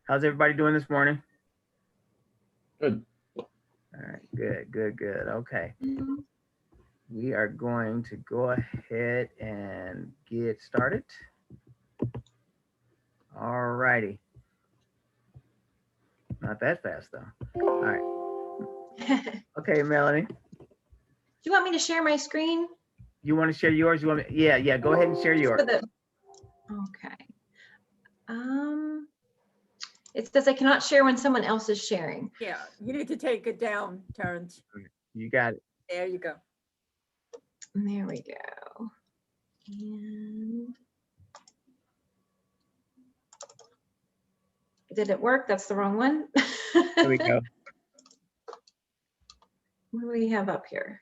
How's everybody doing this morning? Good. All right, good. Okay. We are going to go ahead and get started. All righty. Not that fast though. All right. Do Okay, Melanie. you want me to share my screen? You want to share yours? You want me? Yeah. Go ahead and share yours. Okay. It says I cannot share when someone else is sharing. Yeah, you need to take it down, Terrence. You got it. There you go. There we go. And did it work? That's the wrong one. There we go. What do we have up here?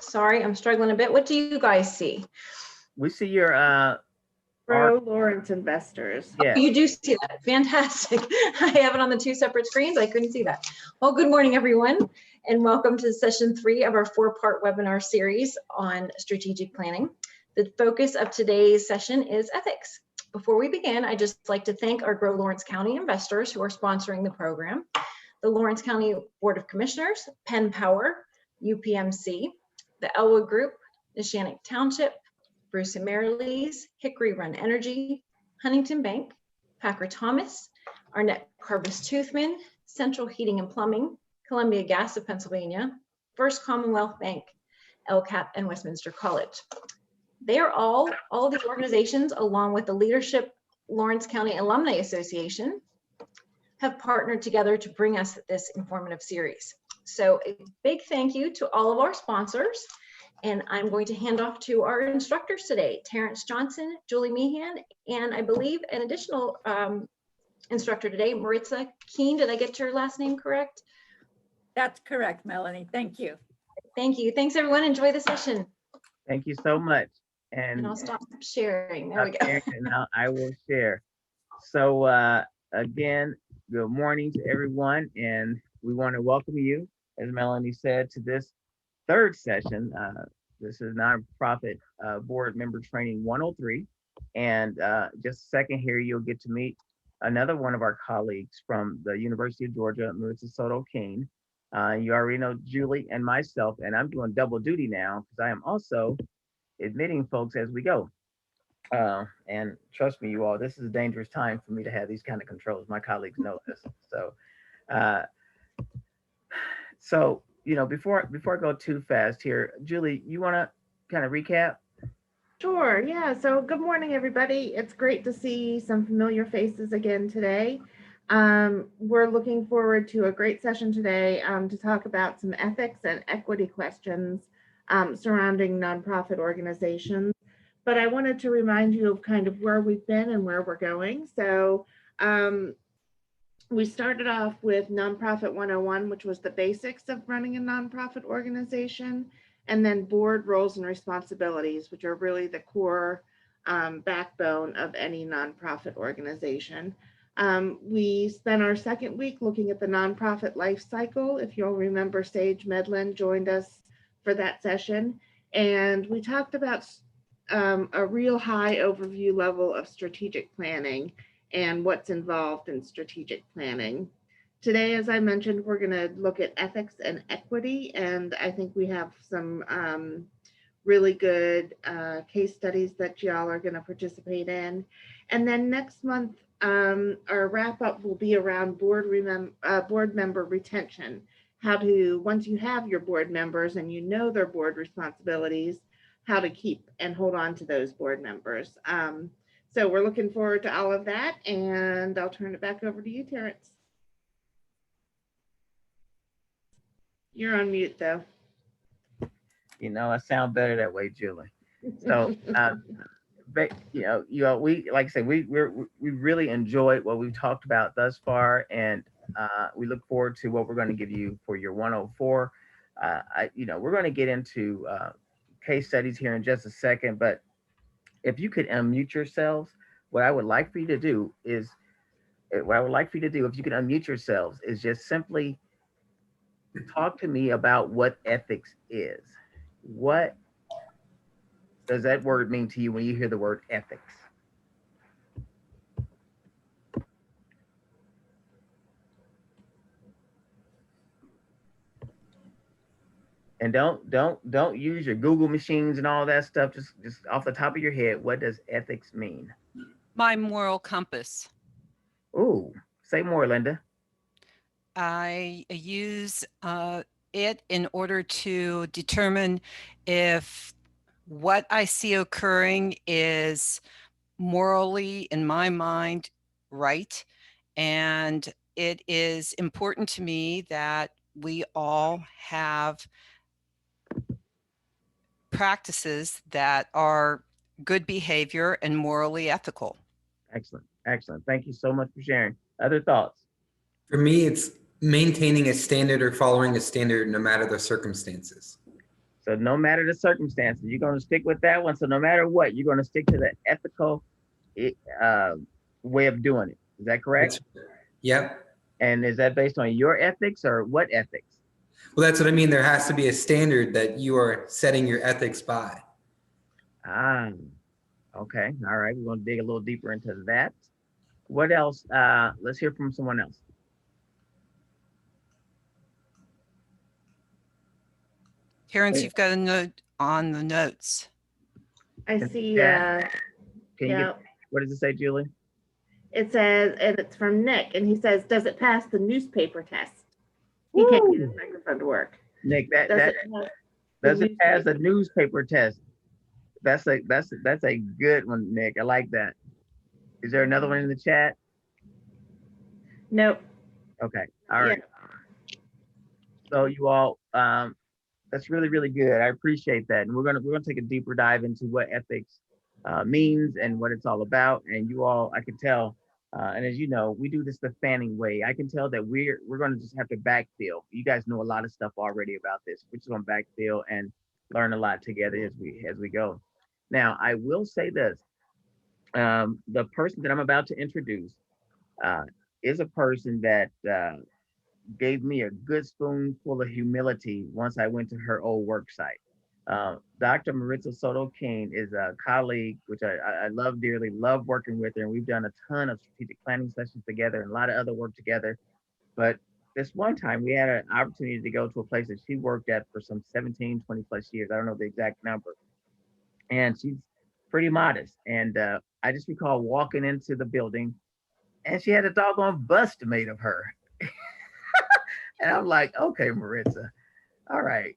Sorry, I'm struggling a bit. What do you guys see? We see your Grow Lawrence Investors. yeah. You do see that. Fantastic. I have it on the two separate screens. I couldn't see that. Well, good morning, everyone, and welcome to session 3 of our 4-part webinar series on strategic planning. The focus of today's session is ethics. Before we begin, I'd just like to thank our Grow Lawrence County investors who are sponsoring the program, the Lawrence County Board of Commissioners, Penn Power, UPMC, the Elwood Group, Neshannock Township, Bruce and Mary Lee's, Hickory Run Energy, Huntington Bank, Packer Thomas, Arnett Carvis Toothman, Central Heating and Plumbing, Columbia Gas of Pennsylvania, First Commonwealth Bank, LCAP, and Westminster College. They are all of these organizations, along with the Leadership Lawrence County Alumni Association, have partnered together to bring us this informative series. So a big thank you to all of our sponsors. And I'm going to hand off to our instructors today, Terrence Johnson, Julie Meehan, and I believe an additional instructor today, Maritza Keen. Did I get your last name correct? That's correct, Melanie. Thank you. Thank you. Thanks, everyone. Enjoy the session. Thank you so much. And I'll stop sharing. There we go. And now I will share. So again, good morning to everyone, and we want to welcome you, as Melanie said, to this third session. This is Nonprofit Board Member Training 103. And just a second here, you'll get to meet another one of our colleagues from the University of Georgia, Maritza Soto Keen. You already know Julie and myself, and I'm doing double duty now because I am also admitting folks as we go. And trust me, you all, this is a dangerous time for me to have these kind of controls. My colleagues know this. So, you know, before I go too fast here, Julie, you want to kind of recap? Sure, yeah. So good morning, everybody. It's great to see some familiar faces again today. We're looking forward to a great session today to talk about some ethics and equity questions surrounding nonprofit organizations. But I wanted to remind you of kind of where we've been and where we're going. So we started off with Nonprofit 101, which was the basics of running a nonprofit organization, and then board roles and responsibilities, which are really the core backbone of any nonprofit organization. We spent our second week looking at the nonprofit life cycle. If you'll remember, Sage Medlin joined us for that session, and we talked about a real high overview level of strategic planning and what's involved in strategic planning. Today, as I mentioned, we're going to look at ethics and equity, and I think we have some really good case studies that y'all are going to participate in. And then next month, our wrap up will be around board member retention. How to, once you have your board members and you know their board responsibilities, how to keep and hold on to those board members. So we're looking forward to all of that, and I'll turn it back over to you, Terrence. You're on mute, though. You know, I sound better that way, Julie. So, we, like I said, we really enjoyed what we've talked about thus far, and we look forward to what we're going to give you for your 104. We're going to get into case studies here in just a second, but if you could unmute yourselves, what I would like for you to do is, if you could unmute yourselves, is just simply talk to me about what ethics is. What does that word mean to you when you hear the word ethics? And don't use your Google machines and all that stuff. Just off the top of your head, what does ethics mean? My moral compass. Ooh, say more, Linda. I use it in order to determine if what I see occurring is morally, in my mind, right. And it is important to me that we all have practices that are good behavior and morally ethical. Excellent, excellent. Thank you so much for sharing. Other thoughts? For me, it's maintaining a standard or following a standard no matter the circumstances. So no matter the circumstances, you're going to stick with that one. So no matter what, you're going to stick to the ethical way of doing it. Is that correct? Yep. And is that based on your ethics or what ethics? Well, that's what I mean. There has to be a standard that you are setting your ethics by. Ah, okay. All right. We're going to dig a little deeper into that. What else? Let's hear from someone else. Terrence, Yeah. you've got a note on the notes. I see, Yeah. Can you yeah, get, what does it say, Julie? it says, and it's from Nick, and he says, does it pass the newspaper test? He can't get his microphone to work. Nick, Does that it pass the does it pass a newspaper? newspaper test? That's a good one, Nick. I like that. Is there another one in the chat? Nope. Okay. All right. So you all, that's really, really good. I appreciate that. And we're gonna take a deeper dive into what ethics means and what it's all about. And you all, I can tell, and as you know, we do this the Fanning way. I can tell that we're gonna just have to backfill. You guys know a lot of stuff already about this. We're just gonna backfill and learn a lot together as we go. Now, I will say this: the person that I'm about to introduce is a person that gave me a good spoonful of humility once I went to her old work site. Dr. Maritza Soto King is a colleague, which I love dearly, love working with her, and we've done a ton of strategic planning sessions together and a lot of other work together. But this one time we had an opportunity to go to a place that she worked at for some 17, 20 plus years. I don't know the exact number. And she's pretty modest. And I just recall walking into the building and she had a doggone bust made of her. And I'm like, okay, Maritza, all right,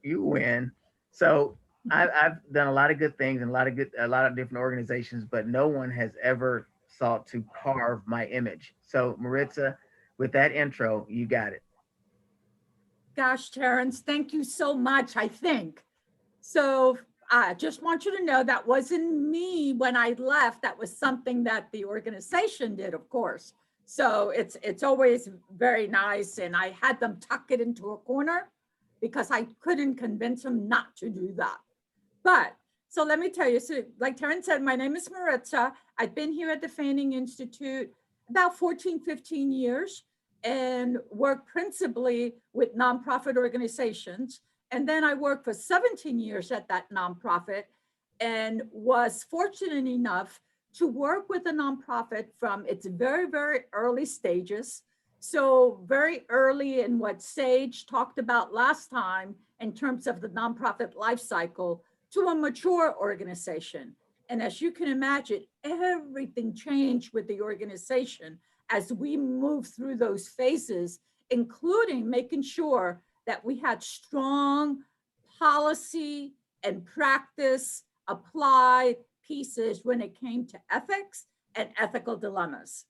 you win. So I've done a lot of good things and a lot of different organizations, but no one has ever sought to carve my image. So Maritza, with that intro, you got it. Gosh, Terrence, thank you so much, I think. So I just want you to know that wasn't me when I left. That was something that the organization did, of course. So it's always very nice. And I had them tuck it into a corner because I couldn't convince them not to do that. But so let me tell you, so like Terrence said, my name is Maritza. I've been here at the Fanning Institute about 14, 15 years and work principally with nonprofit organizations. And then I worked for 17 years at that nonprofit and was fortunate enough to work with a nonprofit from its very, very early stages. So very early in what Sage talked about last time in terms of the nonprofit life cycle to a mature organization. And as you can imagine, everything changed with the organization as we moved through those phases, including making sure that we had strong policy and practice applied pieces when it came to ethics and ethical dilemmas.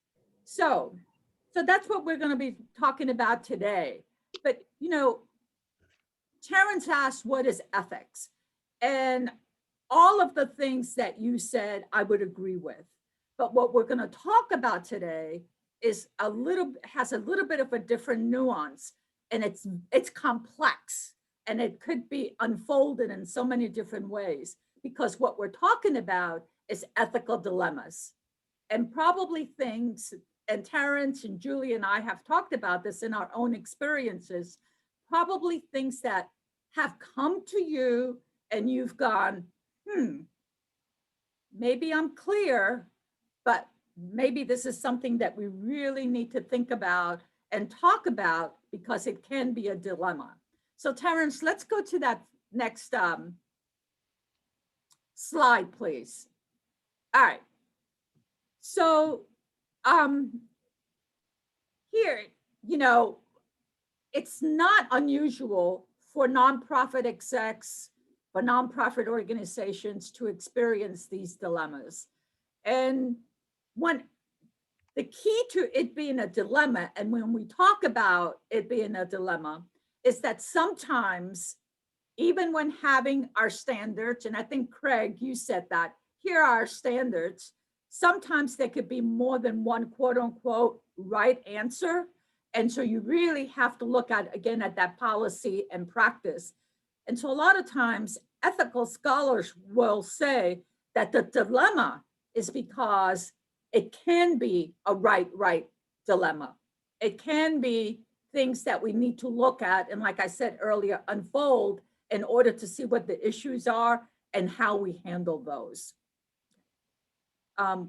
So that's what we're going to be talking about today. But, you know, Terrence asked, what is ethics? And all of the things that you said, I would agree with. But what we're going to talk about today is has a little bit of a different nuance, and it's complex, and it could be unfolded in so many different ways, because what we're talking about is ethical dilemmas, and probably things, and Terrence and Julie and I have talked about this in our own experiences, probably things that have come to you and you've gone, maybe I'm clear, but maybe this is something that we really need to think about and talk about because it can be a dilemma. So Terrence, let's go to that next slide, please. All right. So here, you know, it's not unusual for nonprofit execs, for nonprofit organizations to experience these dilemmas. And when the key to it being a dilemma, and when we talk about it being a dilemma, is that sometimes, even when having our standards, and I think Craig, you said that, here are our standards, sometimes there could be more than one quote unquote right answer. And so you really have to look at, again, at that policy and practice. And so a lot of times ethical scholars will say that the dilemma is because it can be a right dilemma. It can be things that we need to look at, and like I said earlier, unfold in order to see what the issues are and how we handle those.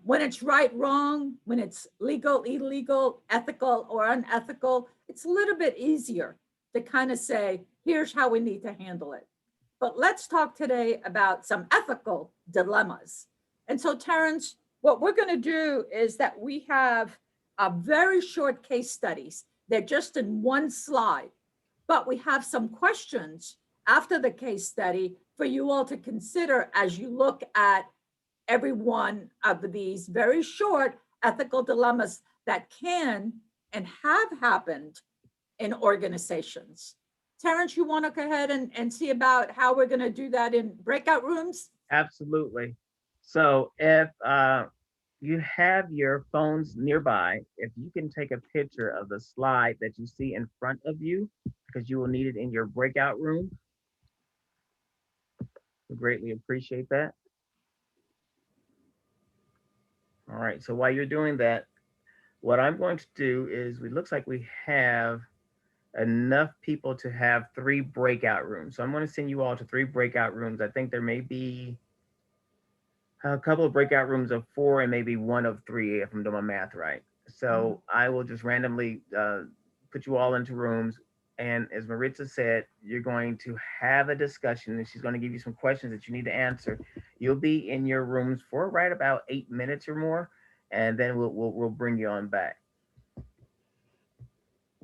When it's right, wrong, when it's legal, illegal, ethical, or unethical, it's a little bit easier to kind of say, here's how we need to handle it. But let's talk today about some ethical dilemmas. And so, Terrence, what we're going to do is that we have very short case studies. They're just in one slide, but we have some questions after the case study for you all to consider as you look at every one of these very short ethical dilemmas that can and have happened in organizations. Terrence, you want to go ahead and see about how we're going to do that in breakout rooms? Absolutely. So if you have your phones nearby, if you can take a picture of the slide that you see in front of you, because you will need it in your breakout room. We greatly appreciate that. All right, so while you're doing that, what I'm going to do is, it looks like we have enough people to have 3 breakout rooms. So I'm going to send you all to 3 breakout rooms. I think there may be a couple of breakout rooms of 4 and maybe 1 of 3, if I'm doing my math right. So I will just randomly put you all into rooms. And as Maritza said, you're going to have a discussion, and she's going to give you some questions that you need to answer. You'll be in your rooms for right about 8 minutes or more, and then we'll bring you on back.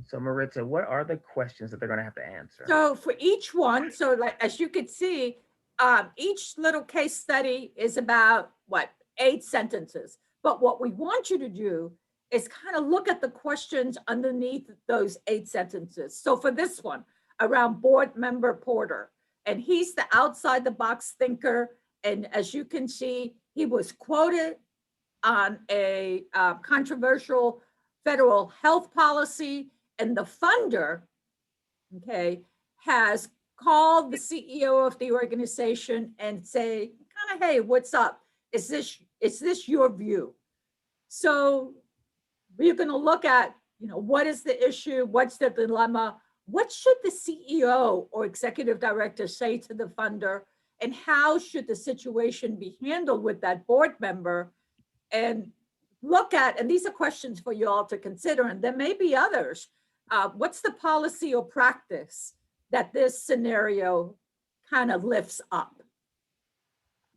So Maritza, what are the questions that they're going to have to answer? So for each one, so like, as you could see, each little case study is about 8 sentences. But what we want you to do is kind of look at the questions underneath those 8 sentences. So for this one, around board member Porter, and he's the outside the box thinker. And as you can see, he was quoted on a controversial federal health policy, and the funder, okay, has called the CEO of the organization and say, kind of, hey, what's up? Is this your view? So we're going to look at, what is the issue? What's the dilemma? What should the CEO or executive director say to the funder? And how should the situation be handled with that board member? And look at, and these are questions for you all to consider, and there may be others. What's the policy or practice that this scenario kind of lifts up?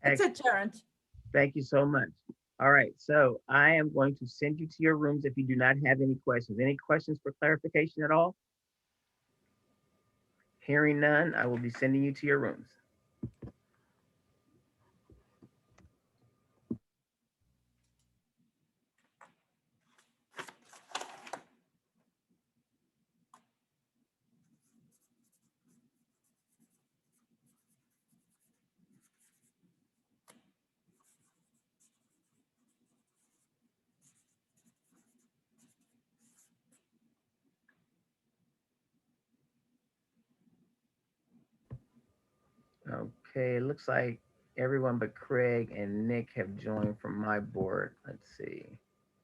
That's it, Terrence. Thank you so much. All right, so I am going to send you to your rooms if you do not have any questions. Any questions for clarification at all? Hearing none, I will be sending you to your rooms. Okay, it looks like everyone but Craig and Nick have joined from my board. Let's see.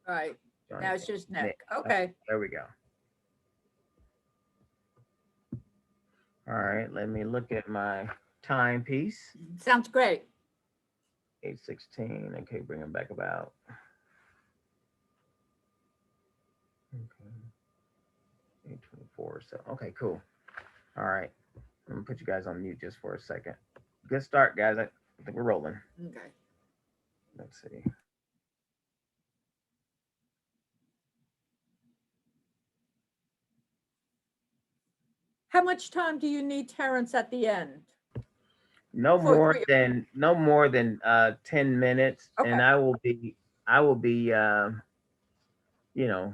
All right, Join now it's just Nick. Okay. There we go. All right, let me look at my timepiece. Sounds great. 8:16. Okay, bring them back about. Okay. 8:24. So okay, cool. All right. I'm gonna put you guys on mute just for a second. Good start, guys. I think we're rolling. Okay. Let's see. How much time do you need, Terrence, at the end? No For more three- than 10 minutes, and Okay. I will be you know,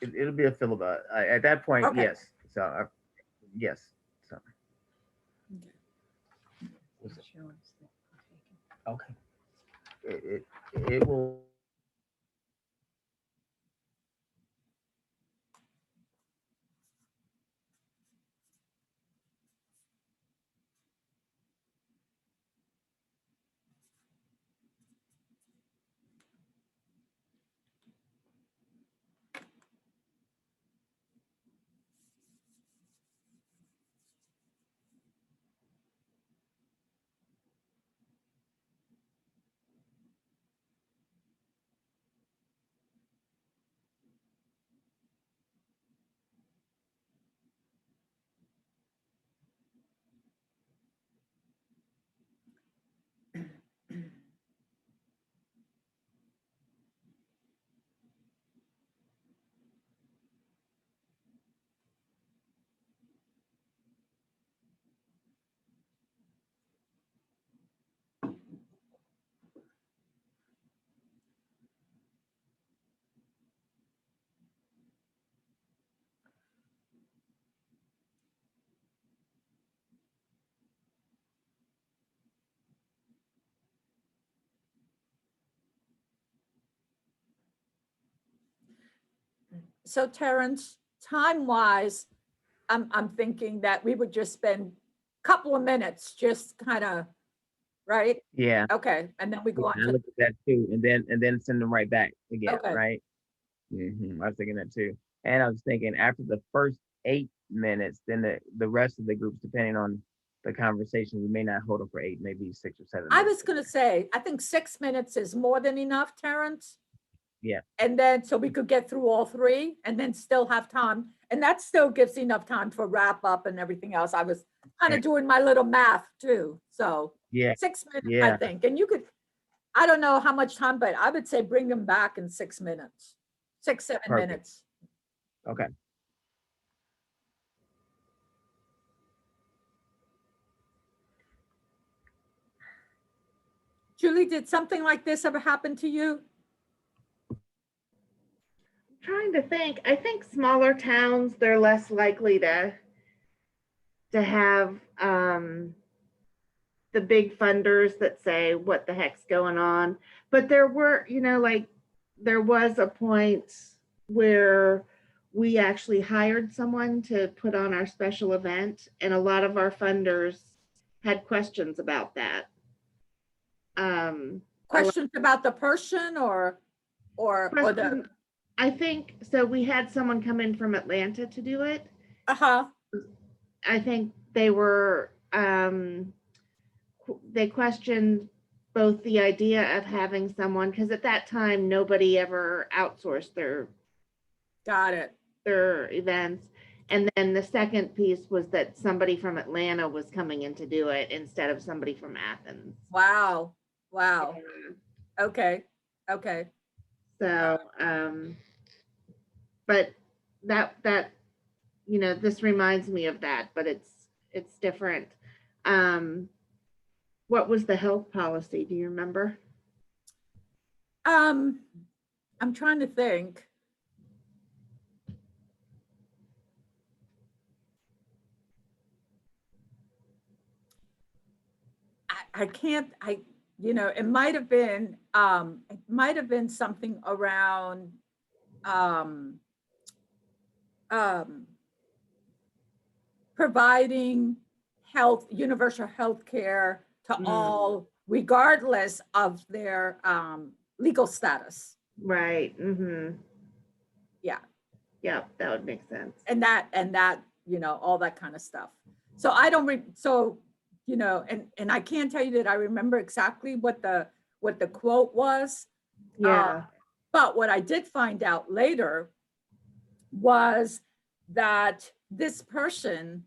it'll be a filibuster at that point. Okay. Yes. So yes. So okay. It will. So Terrence, time-wise, I'm thinking that we would just spend a couple of minutes, just kind of, right? Yeah. Okay, and then we go on I to, look at that too, and then send them right back again, Okay. right? I was thinking that too, and I was thinking after the first 8 minutes, then the rest of the groups, depending on the conversation, we may not hold them for 8, maybe 6 or 7 I minutes. was gonna say, I think 6 minutes is more than enough, Terrence. Yeah. And then, so we could get through all three and then still have time, and that still gives enough time for wrap up and everything else. I was kind Yeah. of doing my little math too, so Yeah, 6 minutes, I yeah. think, and you could, I don't know how much time, but I would say bring them back in 6 minutes, 7 Perfect. minutes. Okay. Julie, did something like this ever happen to you? Trying to think. I think smaller towns, they're less likely to have the big funders that say what the heck's going on. But there were, like there was a point where we actually hired someone to put on our special event, and a lot of our funders had questions about that. Questions about the person or the, Question, I think so. We had someone come in from Atlanta to do it. uh-huh, I think they were they questioned both the idea of having someone, because at that time nobody ever outsourced got it. their events, and then the second piece was that somebody from Atlanta was coming in to do it instead of somebody from Athens. Wow, okay, So but that this reminds me of that, but it's different. What was the health policy? Do you remember? I'm trying to think. I can't, it might have been something around providing universal health care to all, regardless of their legal status. Right. Mm-hmm. Yeah. Yeah, that would make sense. And that, all that kind of stuff. So I don't, and I can't tell you that I remember exactly what the quote was. Yeah. But what I did find out later was that this person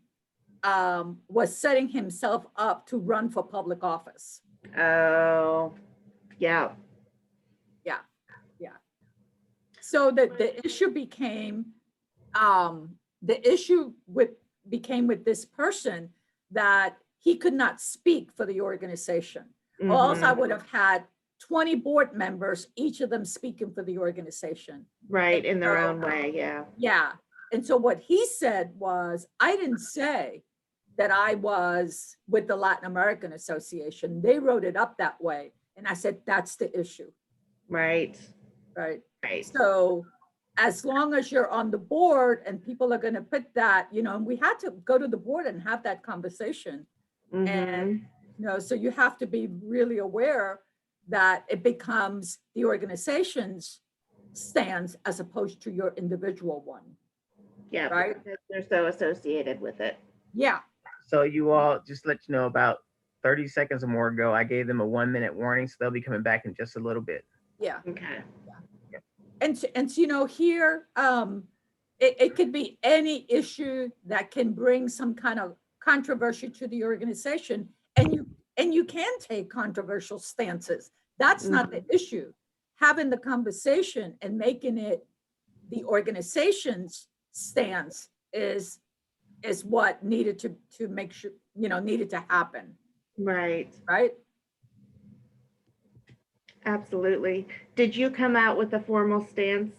was setting himself up to run for public office. Oh, yeah. So that the issue became, became with this person that he could not speak for the organization. Or else I Mhm. would have had 20 board members, each of them speaking for the organization. Right, in their So- own way, yeah. Yeah. And so what he said was, I didn't say that I was with the Latin American Association. They wrote it up that way. And I said, that's the issue, Right, right? right. So as long as you're on the board and people are going to put that, and we had to go to the board and have that conversation. Mhm. So you have to be really aware that it becomes the organization's stance as opposed to your individual one, Yeah, right? because they're so associated with it. Yeah. So you all, just let you know, about 30 seconds or more ago, I gave them a 1-minute warning, so they'll be coming back in just a little bit. Yeah. Okay. And here, it could be any issue that can bring some kind of controversy to the organization, and you can take controversial stances. That's not the issue. Having the conversation and making it the organization's stance is what needed to make sure, needed to happen, Right, right? absolutely. Did you come out with a formal stance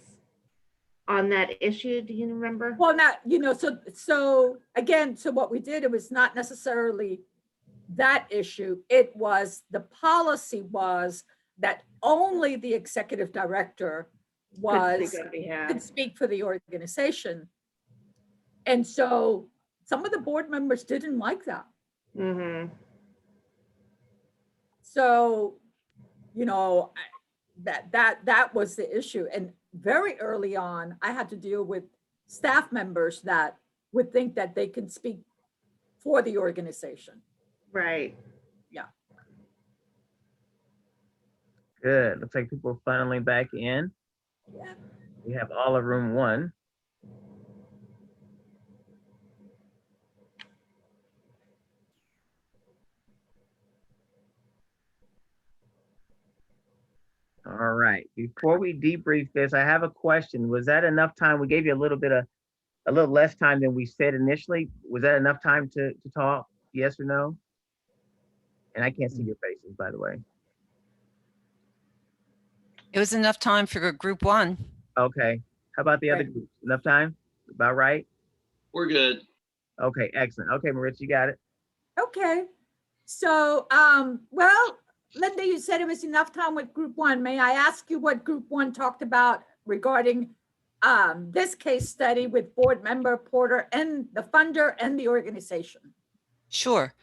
on that issue? Do you remember? Well, not, so again, so what we did, it was not necessarily that issue. It was, the policy was that only the executive director Could was, speak on behalf. could speak for the organization. And so some of the board members didn't like that. Mhm. So, that was the issue. And very early on, I had to deal with staff members that would think that they can speak for the organization. Right. Good. Looks like people are funneling back in. Yeah. We have all of room 1. All right. Before we debrief this, I have a question. Was that enough time? We gave you a little less time than we said initially. Was that enough time to talk? Yes or no? And I can't see your faces, by the way. It was enough time for group 1. Okay. How about the other Right. groups? Enough time? About right? We're good. Okay, excellent. Okay, Maritza, you got it. Okay. So, well, Linda, you said it was enough time with group 1. May I ask you what group 1 talked about regarding this case study with board member Porter and the funder and the organization? Sure.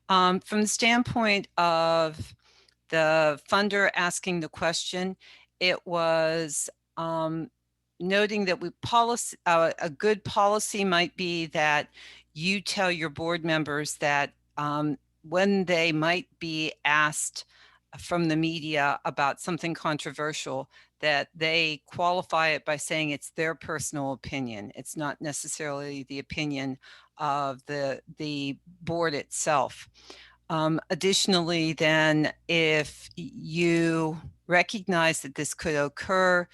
From the standpoint of the funder asking the question, it was noting that a good policy might be that you tell your board members that when they might be asked from the media about something controversial, that they qualify it by saying it's their personal opinion. It's not necessarily the opinion of the board itself. Additionally, then, if you recognize that this could occur,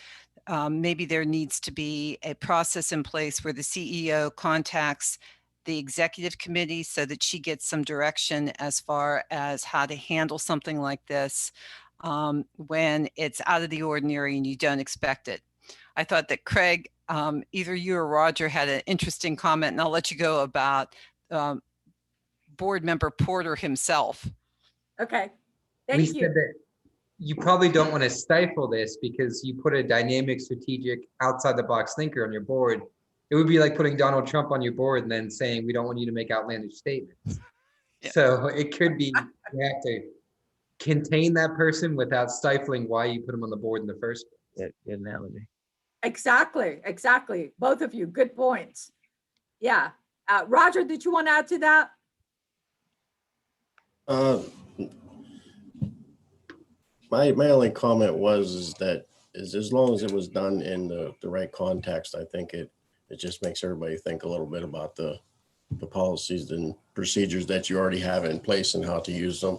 maybe there needs to be a process in place where the CEO contacts the executive committee so that she gets some direction as far as how to handle something like this when it's out of the ordinary and you don't expect it. I thought that Craig, either you or Roger had an interesting comment, and I'll let you go about board member Porter himself. Okay, We thank said you. that you probably don't want to stifle this because you put a dynamic, strategic, outside the box thinker on your board. It would be like putting Donald Trump on your board and then saying, we don't want you to make outlandish statements. Yeah. So it could be, you have to contain that person without stifling why you put them on the board in the first place. Good analogy. Exactly. Both of you, good points. Yeah. Roger, did you want to add to that? My only comment is that as long as it was done in the right context, I think it just makes everybody think a little bit about the the policies and procedures that you already have in place and how to use them.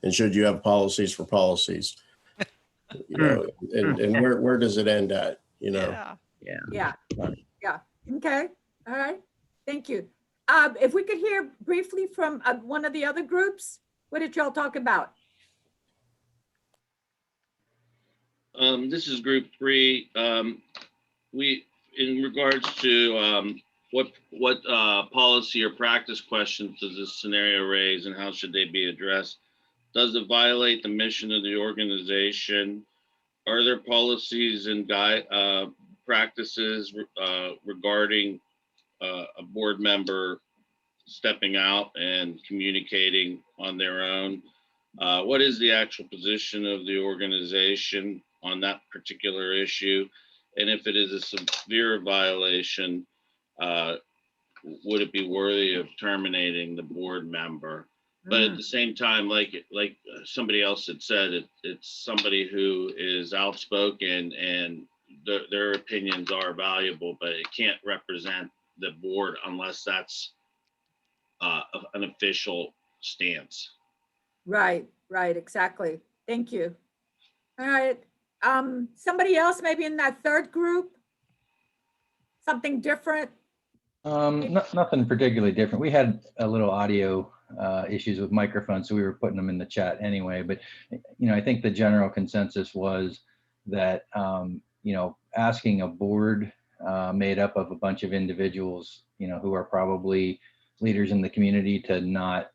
And should you have policies for policies? You know, and where does it end at, you know? Yeah. Yeah. Yeah, okay, all right, thank you. If we could hear briefly from one of the other groups, what did y'all talk about? This is group 3. We, in regards to what policy or practice questions does this scenario raise and how should they be addressed? Does it violate the mission of the organization? Are there policies and practices regarding a board member stepping out and communicating on their own? What is the actual position of the organization on that particular issue? And if it is a severe violation, would it be worthy of terminating the board member? But at the same time, like somebody else had said, it's somebody who is outspoken and their opinions are valuable, but it can't represent the board unless that's an official stance. Right, exactly, thank you. All right, somebody else maybe in that third group? Something different? Nothing particularly different. We had a little audio issues with microphones, so we were putting them in the chat anyway. But you know, I think the general consensus was that you know, asking a board made up of a bunch of individuals, you know, who are probably leaders in the community to not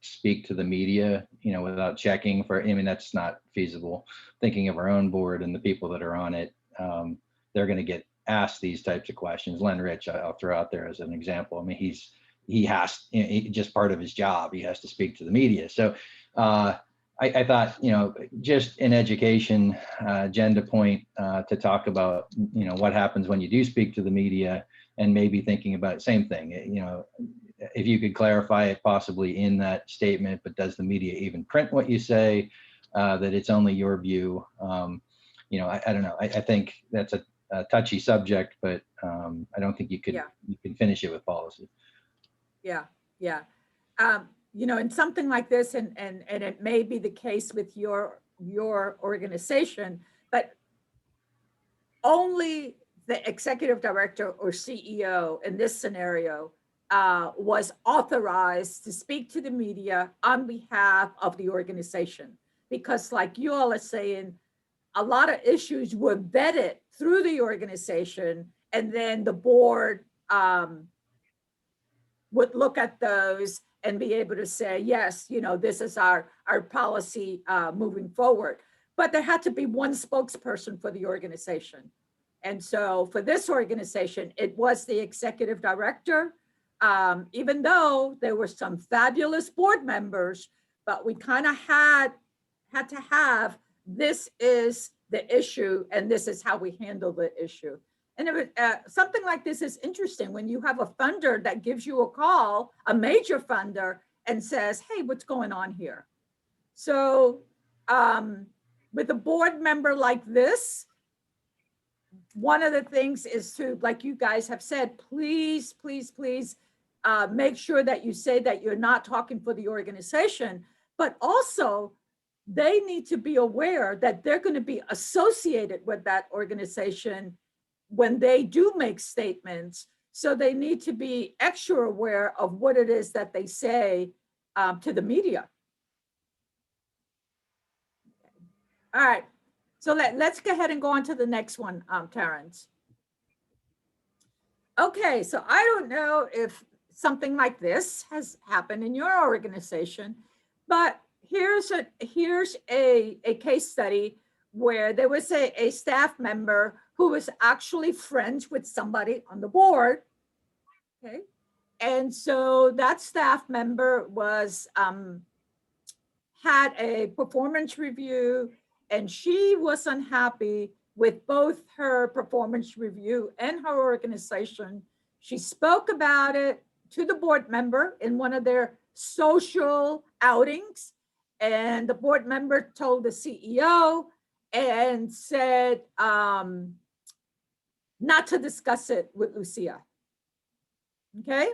speak to the media, you know, without checking for, I mean, that's not feasible. Thinking of our own board and the people that are on it, they're going to get asked these types of questions. Len Rich, I'll throw out there as an example. I mean, he has, you know, just part of his job, he has to speak to the media. So I thought, you know, just in education, agenda point to talk about, you know, what happens when you do speak to the media, and maybe thinking about same thing, you know, if you could clarify it possibly in that statement, but does the media even print what you say, that it's only your view? You know, I don't know. I think that's a touchy subject, but I don't think you could, you can finish it with policy. Yeah. You know, and something like this, and it may be the case with your organization, but only the executive director or CEO in this scenario was authorized to speak to the media on behalf of the organization. Because like you all are saying, a lot of issues were vetted through the organization, and then the board would look at those and be able to say, yes, you know, this is our policy moving forward. But there had to be one spokesperson for the organization. And so for this organization, it was the executive director, even though there were some fabulous board members, but we kind of had to have, this is the issue and this is how we handle the issue. And it was, something like this is interesting when you have a funder that gives you a call, a major funder, and says, hey, what's going on here? So with a board member like this, one of the things is to, like you guys have said, please make sure that you say that you're not talking for the organization, but also they need to be aware that they're going to be associated with that organization when they do make statements. So they need to be extra aware of what it is that they say to the media. All right, so let's go ahead and go on to the next one, Terrence. Okay, so I don't know if something like this has happened in your organization, but here's a case study where there was a staff member who was actually friends with somebody on the board, okay? And so that staff member was, had a performance review, and she was unhappy with both her performance review and her organization. She spoke about it to the board member in one of their social outings, and the board member told the CEO and said not to discuss it with Lucia. Okay,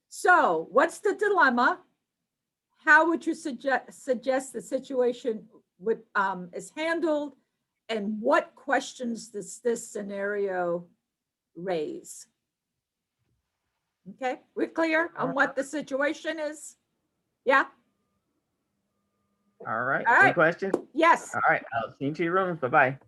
So what's the dilemma? How would you suggest the situation would, is handled? And what questions does this scenario raise? Okay, we're clear on what the situation is? Yeah, All right. All Any right. questions? yes. All right. I'll see you to your rooms. Bye-bye.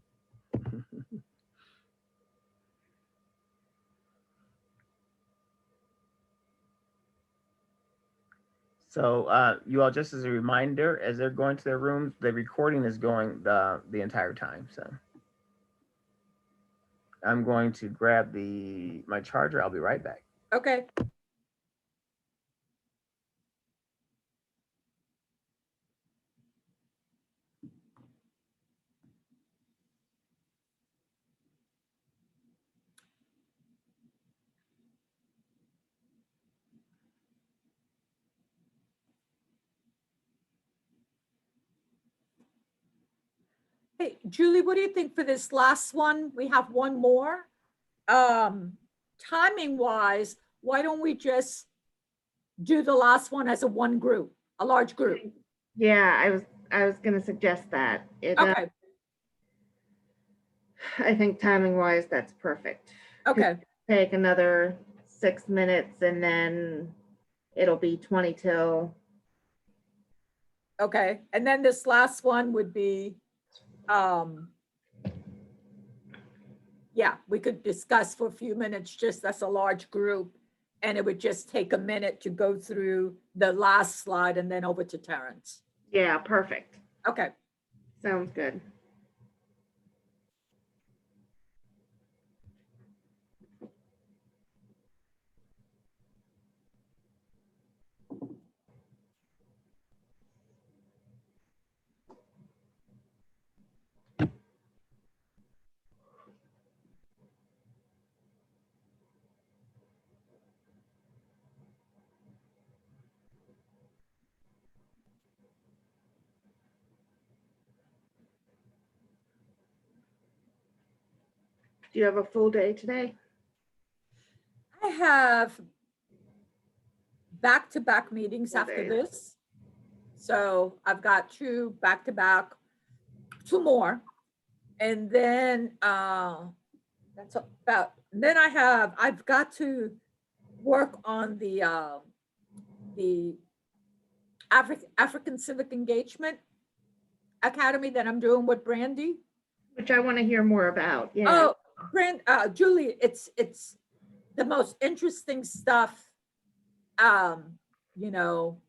So you all, just as a reminder, as they're going to their rooms, the recording is going the entire time. So I'm going to grab my charger. I'll be right back. Okay. Hey, Julie, what do you think for this last one? We have one more. Timing wise, why don't we just do the last one as a one group, a large group? Yeah, I was gonna suggest that. Okay, I think timing wise, that's perfect. okay, Take another 6 minutes and then it'll be 20 till. okay. And then this last one would be, yeah, we could discuss for a few minutes, just as a large group. And it would just take a minute to go through the last slide and then over to Terrence. Yeah, perfect. Okay, Sounds good. Do you have a full day today? I have back-to-back meetings after Okay. this. So I've got two back-to-back, two more. And then that's about, then I've got to work on the African Civic Engagement Academy that I'm doing with Brandy. Which I want to hear more about. Yeah. Oh, Julie, it's the most interesting stuff, you know,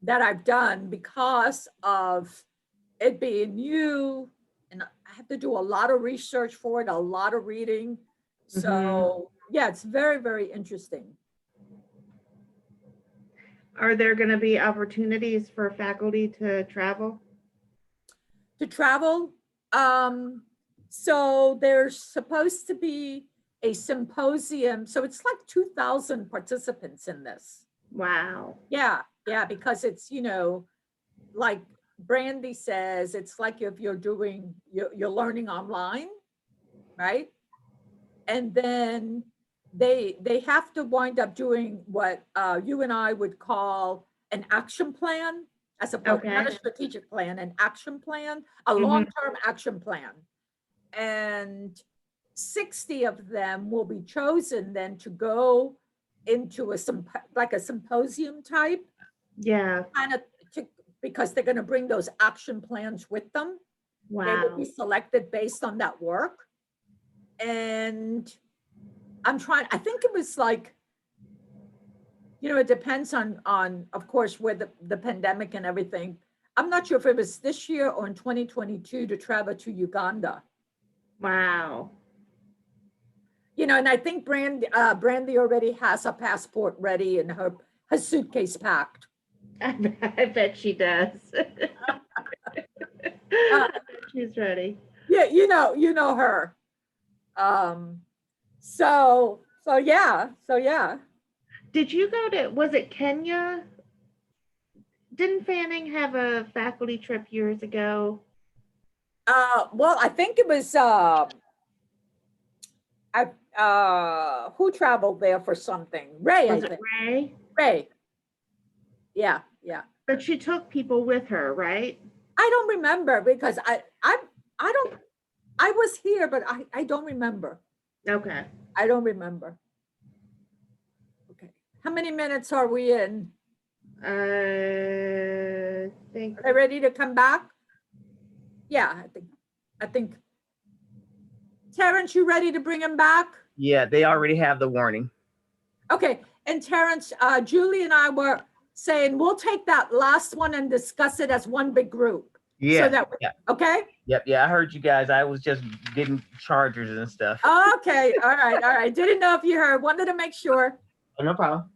that I've done because of it being new, and I have to do a lot of research for it, a lot of reading. So yeah, it's very, very interesting. Are there going to be opportunities for faculty to travel? To travel. So there's supposed to be a symposium. So it's like 2,000 participants in this. Wow. Yeah, because it's, you know, like Brandy says, it's like if you're learning online, right? And then they have to wind up doing what you and I would call an action plan, as opposed, not a strategic plan, an action plan, a long-term action plan. And 60 of them will be chosen then to go into a symposium type. Yeah. Kind of because they're going to bring those action plans with them. They will Wow. be selected based on that work. And I think it was like, you know, it depends on of course, where the pandemic and everything. I'm not sure if it was this year or in 2022 to travel to Uganda. Wow. You know, and I think Brandy already has a passport ready and her suitcase packed. I bet she does. She's ready. Yeah, you know her. So yeah. Did you go to, was it Kenya? Didn't Fanning have a faculty trip years ago? Well, I think it was who traveled there for something? Ray, Was I it think. Ray? Ray. Yeah, yeah. But she took people with her, right? I don't remember because I was here, but I don't remember. Okay. I don't remember. Okay. How many minutes are we in? I think Are they ready to come back? Yeah, I think. Terrence, you ready to bring him back? Yeah, they already have the warning. Okay, and Terrence, Julie and I were saying, we'll take that last one and discuss it as one big group. Yeah, So that, yeah. okay? Yep, yeah, I heard you guys. I was just getting chargers and stuff. Okay, all right. Didn't know if you heard, wanted to make sure. Oh, no problem.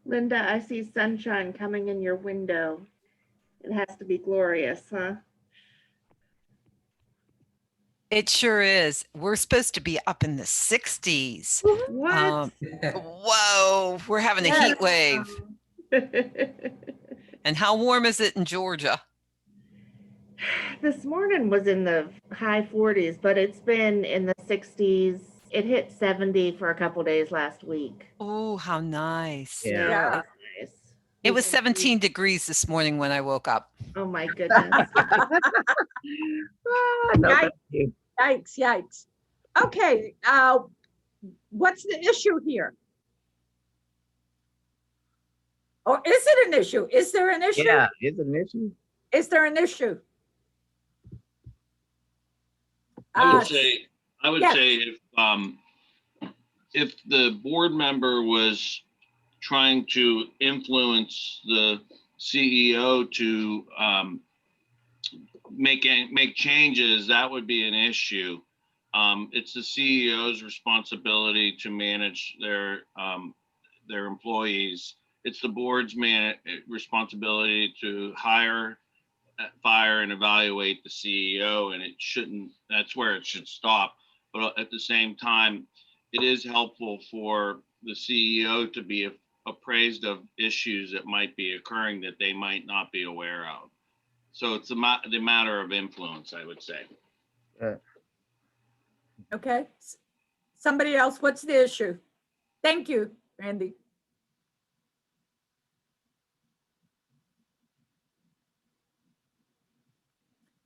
Linda, I see sunshine coming in your window. It has to be glorious, huh? It sure is. We're supposed to be up in the 60s. What? Whoa, we're having a heat wave. And how warm is it in Georgia? This morning was in the high 40s, but it's been in the 60s. It hit 70 for a couple days last week. Oh, how nice. Yeah. it's nice. It was 17 degrees this morning when I woke up. Oh my goodness. No, thank you. Yikes. Okay, what's the issue here? Or is it an issue? Is there an issue? Yeah, it's an issue. Is there an issue? I would Uh, say, yes. if the board member was trying to influence the CEO to make changes, that would be an issue. It's the CEO's responsibility to manage their employees. It's the board's responsibility to hire, fire, and evaluate the CEO, and that's where it should stop. But at the same time, it is helpful for the CEO to be appraised of issues that might be occurring that they might not be aware of. So it's the matter of influence, I would say. Okay. Somebody else, what's the issue? Thank you, Randy.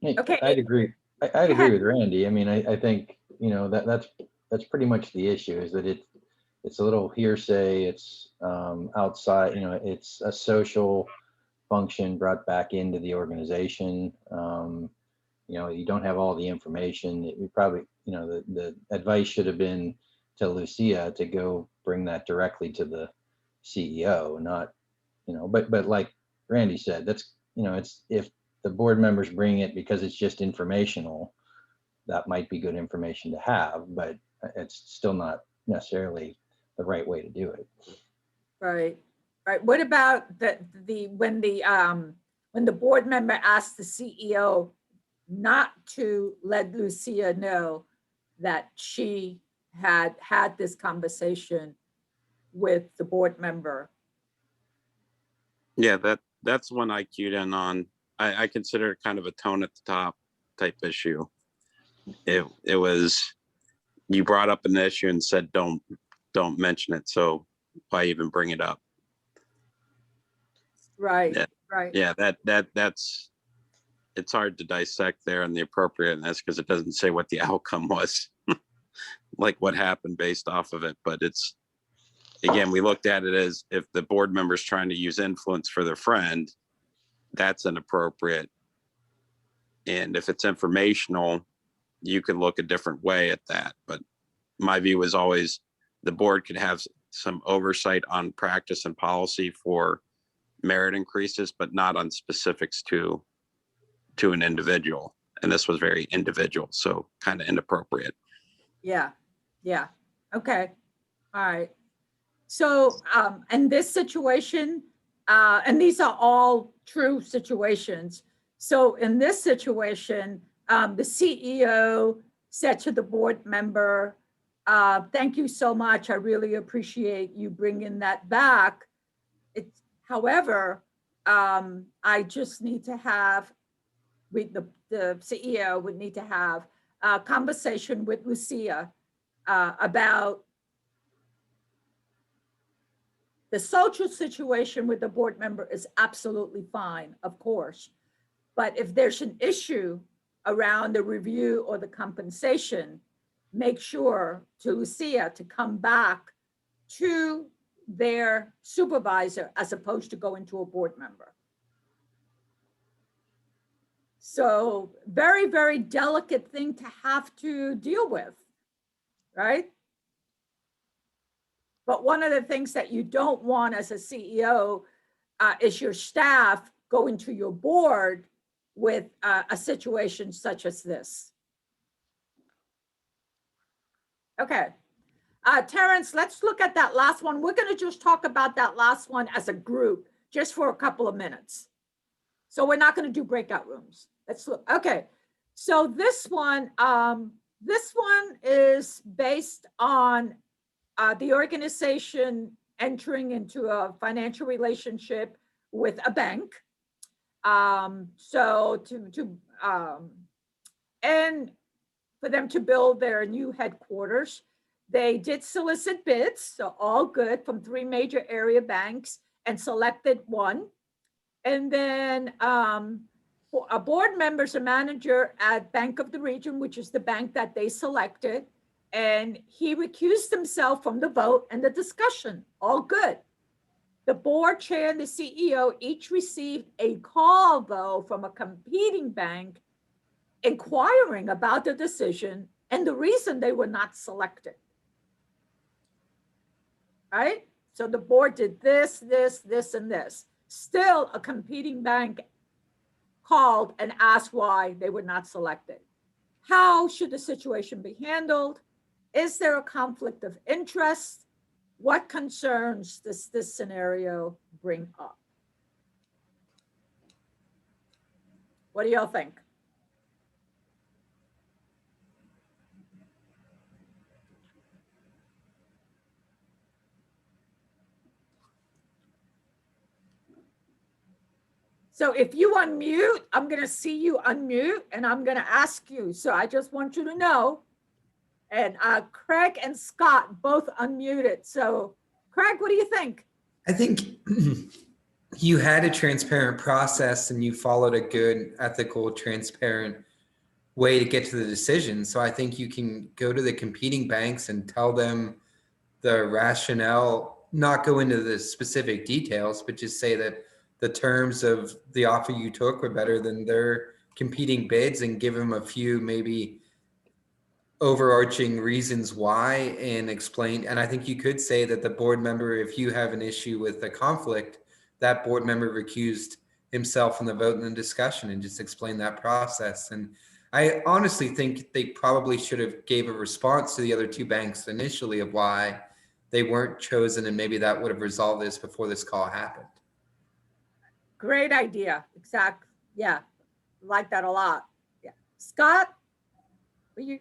Okay. I'd agree. I'd agree with Randy. I mean, I think, you know, that's pretty much the issue, is that it's a little hearsay. It's outside, you know, it's a social function brought back into the organization. You know, you don't have all the information. You probably, you know, the advice should have been to Lucia to go bring that directly to the CEO, not, you know, but like Randy said, that's, you know, it's, if the board members bring it because it's just informational, that might be good information to have, but it's still not necessarily the right way to do it. Right. What about when the board member asked the CEO not to let Lucia know that she had this conversation with the board member? Yeah, that's one I cued in on. I consider it kind of a tone at the top type issue. It was, you brought up an issue and said don't mention it, so why even bring it up? Right. Yeah. Right. Yeah, that's, it's hard to dissect there and the appropriateness, because it doesn't say what the outcome was, like what happened based off of it. But it's, again, we looked at it as, if the board member's trying to use influence for their friend, that's inappropriate. And if it's informational, you can look a different way at that. But my view is always, the board could have some oversight on practice and policy for merit increases, but not on specifics to an individual. And this was very individual, so kind of inappropriate. Yeah. Okay. All right. So, in this situation, and these are all true situations. So in this situation, the CEO said to the board member, Thank you so much. I really appreciate you bringing that back. However, I just need to have, the CEO would need to have a conversation with Lucia about the social situation with the board member is absolutely fine, of course. But if there's an issue around the review or the compensation, make sure to Lucia to come back to their supervisor as opposed to going to a board member. So very, very delicate thing to have to deal with, right? But one of the things that you don't want as a CEO is your staff going to your board with a situation such as this. Okay. Terrence, let's look at that last one. We're going to just talk about that last one as a group, just for a couple of minutes. So we're not going to do breakout rooms. Let's look. Okay. So this one is based on the organization entering into a financial relationship with a bank. So and for them to build their new headquarters, they did solicit bids, so all good, from 3 major area banks, and selected one. And then a board member's a manager at Bank of the Region, which is the bank that they selected. And he recused himself from the vote and the discussion. All good. The board chair and the CEO each received a call, though, from a competing bank inquiring about the decision and the reason they were not selected. Right? So the board did this, this, and this. Still, a competing bank called and asked why they were not selected. How should the situation be handled? Is there a conflict of interest? What concerns does this scenario bring up? What do y'all think? So if you unmute, I'm going to see you unmute and I'm going to ask you. So I just want you to know. And Craig and Scott both unmuted. So Craig, what do you think? I think you had a transparent process and you followed a good, ethical, transparent way to get to the decision. So I think you can go to the competing banks and tell them the rationale, not go into the specific details, but just say that the terms of the offer you took were better than their competing bids, and give them a few maybe overarching reasons why, and explain. And I think you could say that the board member, if you have an issue with the conflict, that board member recused himself from the vote and the discussion, and just explain that process. And I honestly think they probably should have gave a response to the other 2 banks initially of why they weren't chosen, and maybe that would have resolved this before this call happened. Great idea. Exactly. Yeah. Like that a lot. Yeah. Scott, were you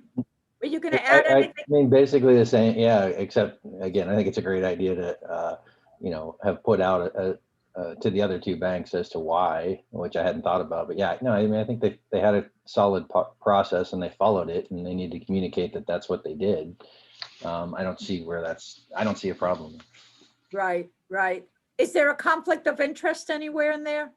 going to add anything? I mean, basically the same. Yeah. Except again, I think it's a great idea to, have put out to the other 2 banks as to why, which I hadn't thought about. But yeah, no, I mean, I think they had a solid process and they followed it, and they need to communicate that that's what they did. I don't see a problem. Right. Right. Is there a conflict of interest anywhere in there?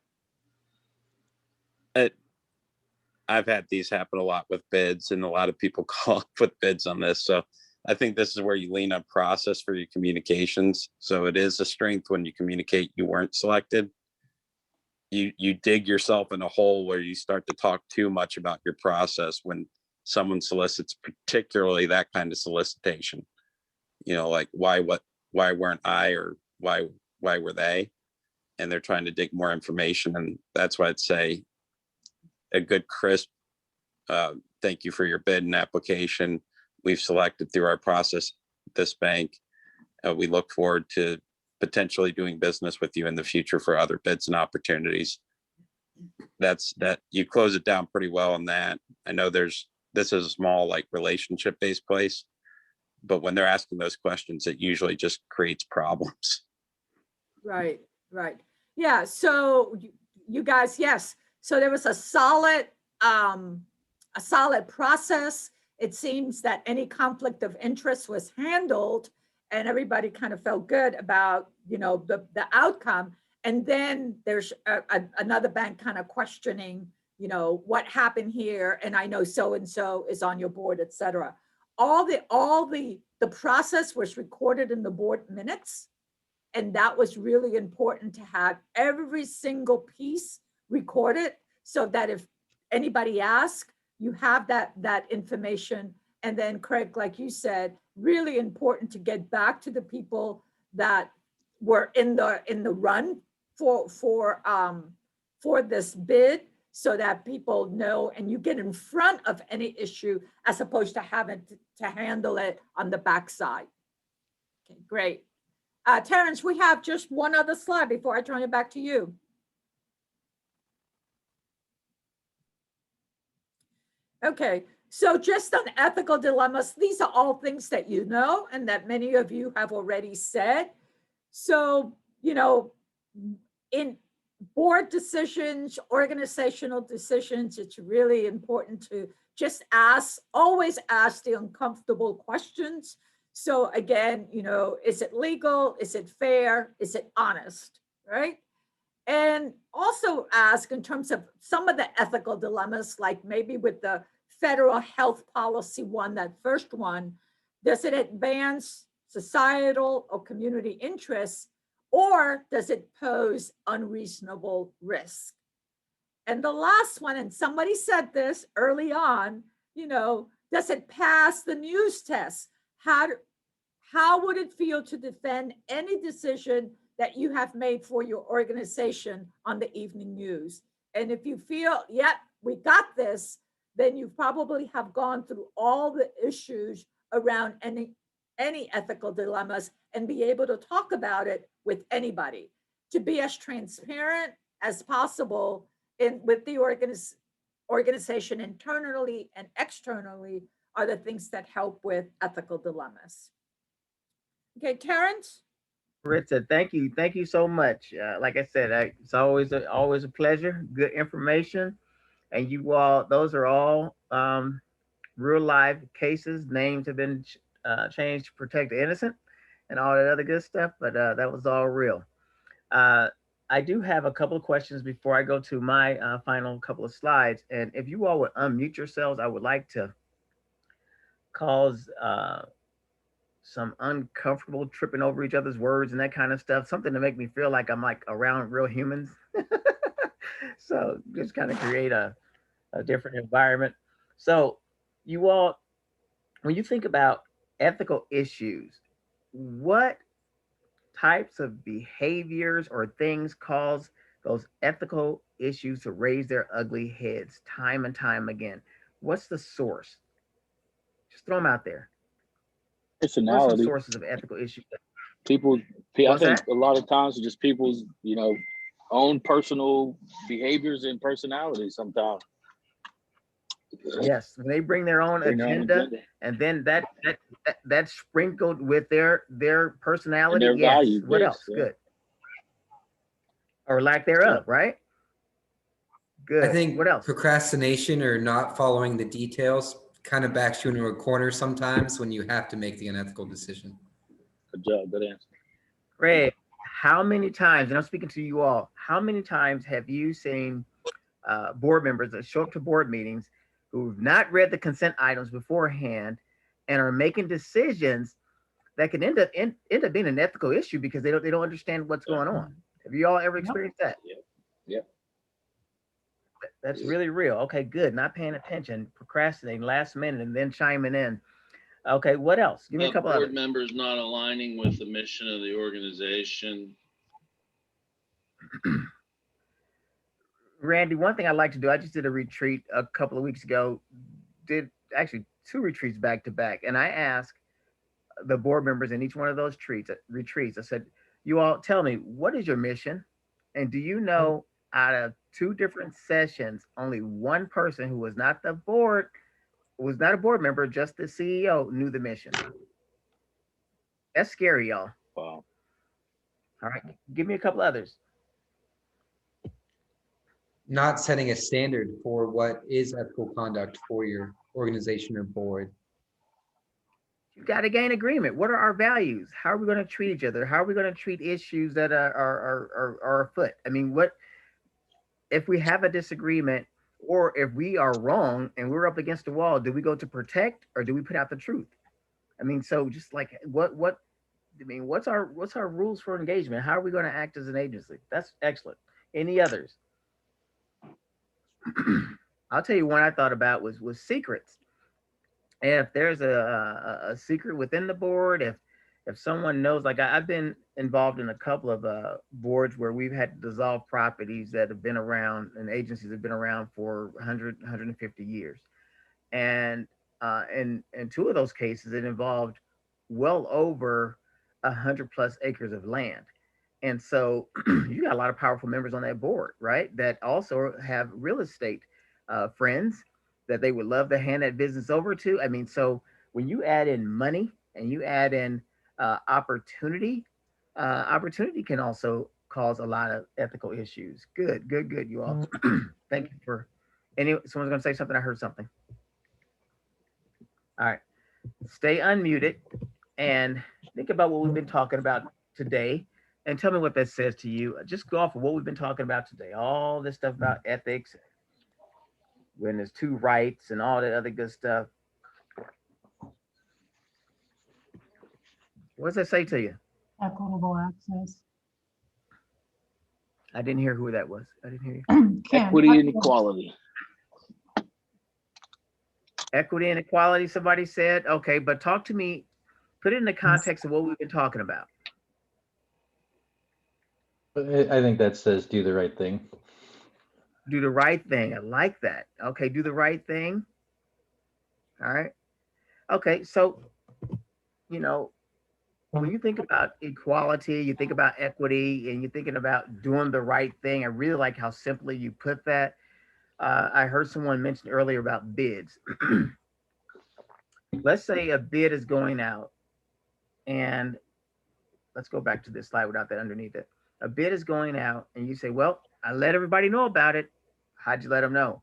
I've had these happen a lot with bids, and a lot of people call up with bids on this. So I think this is where you lean on process for your communications. So it is a strength when you communicate you weren't selected. You dig yourself in a hole where you start to talk too much about your process when someone solicits, particularly that kind of solicitation. Like why weren't I, or why were they? And they're trying to dig more information. And that's why I'd say a good crisp, thank you for your bid and application. We've selected through our process this bank. We look forward to potentially doing business with you in the future for other bids and opportunities. That you close it down pretty well on that. I know this is a small, like, relationship-based place, But when they're asking those questions, it usually just creates problems. Right, right. Yeah, so you guys, yes. So there was a solid process. It seems that any conflict of interest was handled and everybody kind of felt good about, the outcome. And then there's another bank kind of questioning, what happened here. And I know so-and-so is on your board, et cetera. All the process was recorded in the board minutes. And that was really important to have every single piece recorded so that if anybody asks, you have that information. And then Craig, like you said, really important to get back to the people that were in the run for this bid so that people know and you get in front of any issue as opposed to having to handle it on the backside. Okay, great. Terrence, we have just one other slide before I turn it back to you. Okay, so just on ethical dilemmas, these are all things that you know and that many of you have already said. So, in board decisions, organizational decisions, it's really important to just always ask the uncomfortable questions. So again, is it legal? Is it fair? Is it honest? Right? And also ask in terms of some of the ethical dilemmas, like maybe with the federal health policy one, that first one, does it advance societal or community interests, or does it pose unreasonable risk? And the last one, and somebody said this early on, does it pass the news test? How would it feel to defend any decision that you have made for your organization on the evening news? And if you feel, yep, we got this, then you probably have gone through all the issues around any ethical dilemmas and be able to talk about it with anybody, to be as transparent as possible with the organization internally and externally are the things that help with ethical dilemmas. Okay, Terrence? Maritza, thank you. Thank you so much. Like I said, it's always a pleasure. Good information. And you all, those are all real live cases. Names have been changed to protect the innocent and all that other good stuff, but that was all real. I do have a couple of questions before I go to my final couple of slides. And if you all would unmute yourselves, I would like to cause some uncomfortable tripping over each other's words and that kind of stuff, something to make me feel like I'm like around real humans. So just kind of create a different environment. So you all, when you think about ethical issues, what types of behaviors or things cause those ethical issues to raise their ugly heads time and time again? What's the source? Just throw them out there. Personality. What are some sources of ethical issues? People, I What's think that? a lot of times it's just people's, own personal behaviors and personalities sometimes. Yes, when they bring their own agenda, and then that's sprinkled with their personality. their Yes. value What base, else? yeah. Good. Or lack thereof, right? Good. I think What else? procrastination or not following the details kind of backs you into a corner sometimes when you have to make the unethical decision. Good job, good answer. Greg, how many times, and I'm speaking to you all, how many times have you seen board members that show up to board meetings who've not read the consent items beforehand and are making decisions that can end up being an ethical issue because they don't understand what's going on? Have you all ever experienced that? Yep. That's really real. Okay, good. Not paying attention, procrastinating last minute, and then chiming in. Okay, what else? Give me a couple Board others. members not aligning with the mission of the organization. Randy, one thing I like to do, I just did a retreat a couple of weeks ago, did actually 2 retreats back to back. And I asked the board members in each one of those retreats, I said, you all tell me, what is your mission? And do you know out of 2 different sessions, only one person who was not a board member, just the CEO, knew the mission? That's scary, y'all. Wow. All right, give me a couple others. Not setting a standard for what is ethical conduct for your organization or board. You got to gain agreement. What are our values? How are we going to treat each other? How are we going to treat issues that are afoot? I mean, what if we have a disagreement, or if we are wrong and we're up against the wall? Do we go to protect, or do we put out the truth? I mean, so just like what I mean, what's our rules for engagement? How are we going to act as an agency? That's excellent. Any others? I'll tell you one I thought about was secrets. If there's a secret within the board, if someone knows, like I've been involved in a couple of boards where we've had to dissolve properties that have been around, and agencies have been around for 100, 150 years. And in two of those cases, it involved well over 100+ acres of land. And so you got a lot of powerful members on that board, right? That also have real estate friends that they would love to hand that business over to. I mean, so when you add in money and you add in opportunity, opportunity can also cause a lot of ethical issues. Good, you all. Thank you for someone's gonna say something. I heard something. All right, stay unmuted and think about what we've been talking about today and tell me what that says to you. Just go off of what we've been talking about today. All this stuff about ethics, when there's two rights and all that other good stuff. What does that say to you? Equitable access. I didn't hear who that was. I didn't hear you. Equity and equality. Equity and equality, somebody said. Okay, but talk to me, put it in the context of what we've been talking about. I think that says do the right thing. Do the right thing. I like that. Okay, do the right thing. All right. Okay, so, you know, when you think about equality, you think about equity, and you're thinking about doing the right thing. I really like how simply you put that. I heard someone mention earlier about bids. Let's say a bid is going out, and let's go back to this slide without that underneath it. A bid is going out, and you say, well, I let everybody know about it. How'd you let them know?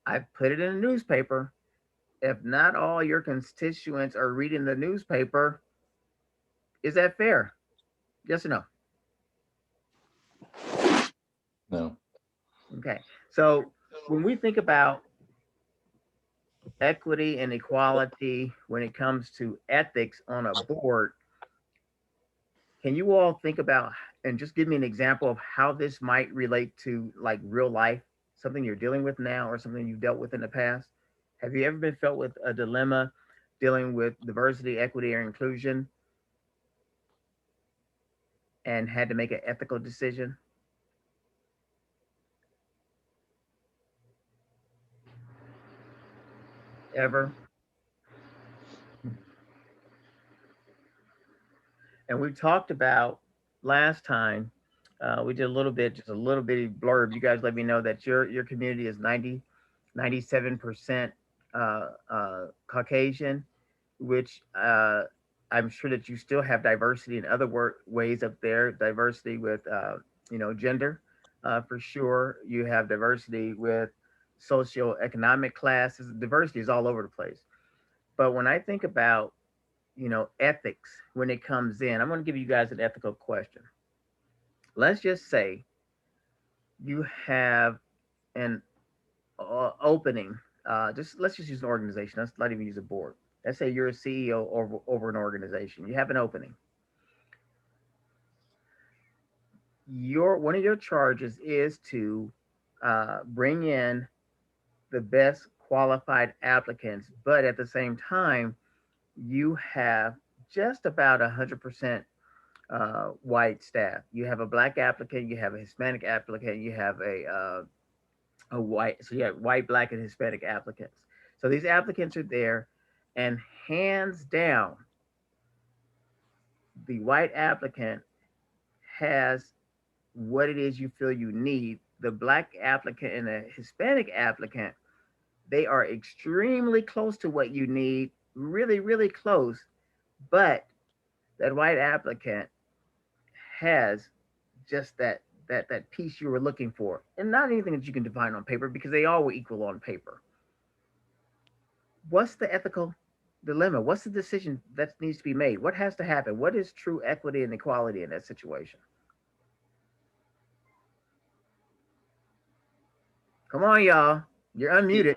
I put it in the newspaper. If not all your constituents are reading the newspaper, is that fair? Yes or no? No. Okay. So when we think about equity and equality, when it comes to ethics on a board, can you all think about and just give me an example of how this might relate to like real life, something you're dealing with now or something you've dealt with in the past? Have you ever been felt with a dilemma dealing with diversity, equity, or inclusion and had to make an ethical decision? Ever? And we talked about last time, we did a little bit, just a little bitty blurb. You guys let me know that your community is 97% Caucasian, which I'm sure that you still have diversity in other ways up there, diversity with, gender, for sure. You have diversity with socioeconomic classes. Diversity is all over the place. But when I think about, ethics, when it comes in, I'm going to give you guys an ethical question. Let's just say you have an opening. Let's just use an organization. Let's not even use a board. Let's say you're a CEO over an organization. You have an opening. One of your charges is to bring in the best qualified applicants, but at the same time, you have just about 100% white staff. You have a Black applicant, you have a Hispanic applicant, you have a white, so you have white, Black, and Hispanic applicants. So these applicants are there, and hands down, the white applicant has what it is you feel you need. The Black applicant and the Hispanic applicant, they are extremely close to what you need, really, really close. But that white applicant has just that piece you were looking for, and not anything that you can define on paper because they all were equal on paper. What's the ethical dilemma? What's the decision that needs to be made? What has to happen? What is true equity and equality in that situation? Come on, y'all. You're unmuted.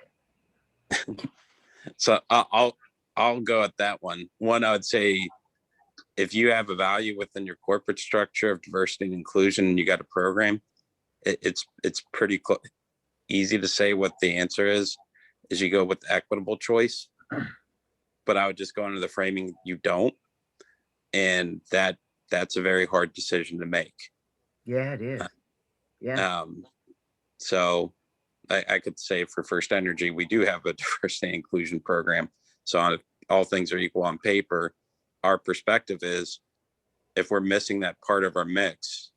So I'll go at that one. One, I would say, if you have a value within your corporate structure of diversity and inclusion, and you got a program, it's pretty easy to say what the answer is you go with the equitable choice. But I would just go into the framing you don't, and that's a very hard decision to make. Yeah, it is. Yeah. So I could say for First Energy, we do have a diversity and inclusion program. So on all things are equal on paper, our perspective is if we're missing that part of our mix,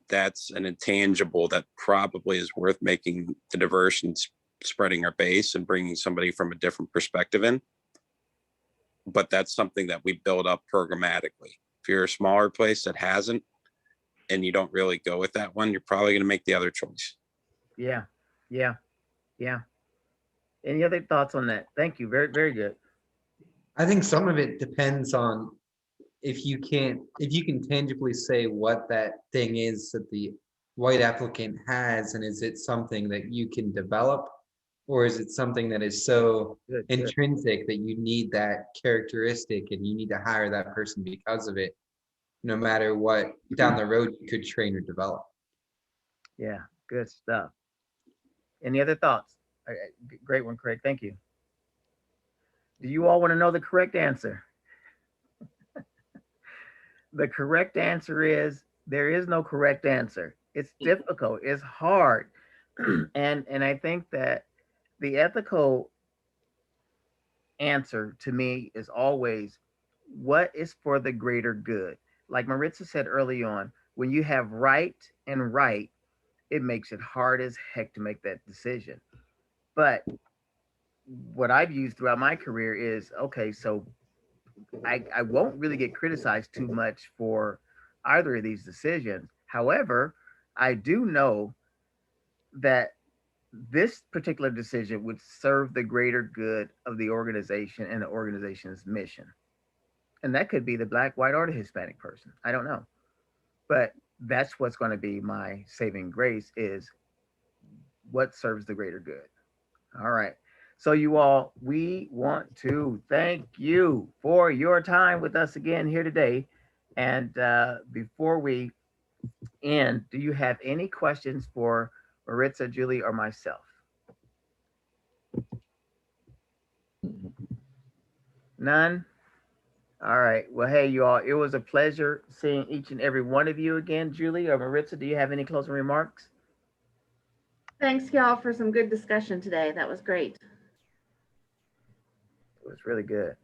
that's an intangible that probably is worth making the diverse and spreading our base and bringing somebody from a different perspective in. But that's something that we build up programmatically. If you're a smaller place that hasn't, and you don't really go with that one, you're probably going to make the other choice. Yeah. Any other thoughts on that? Thank you. Very, very good. I think some of it depends on if you can tangibly say what that thing is that the white applicant has, and is it something that you can develop, or is it something that is so intrinsic that you need that characteristic and you need to hire that person because of it, no matter what down the road you could train or develop. Yeah, good stuff. Any other thoughts? Great one, Craig. Thank you. Do you all want to know the correct answer? The correct answer is there is no correct answer. It's difficult. It's hard. And I think that the ethical answer to me is always what is for the greater good. Like Maritza said early on, when you have right and right, it makes it hard as heck to make that decision. But what I've used throughout my career is, okay, so I won't really get criticized too much for either of these decisions. However, I do know that this particular decision would serve the greater good of the organization and the organization's mission. And that could be the Black, white, or the Hispanic person. I don't know. But that's what's going to be my saving grace, is what serves the greater good. All right. So you all, we want to thank you for your time with us again here today. And before we end, do you have any questions for Maritza, Julie, or myself? None? All right. Well, hey, you all, it was a pleasure seeing each and every one of you again. Julie or Maritza, do you have any closing remarks? Thanks, y'all, for some good discussion today. That was great. It was really good.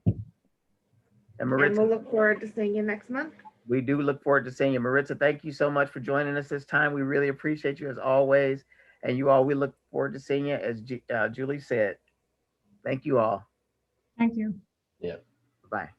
And And Maritza, we'll look forward to seeing you next month. we do look forward to seeing you. Maritza, thank you so much for joining us this time. We really appreciate you as always. And you all, we look forward to seeing you, as Julie said. Thank you all. Thank you. Yeah. Bye.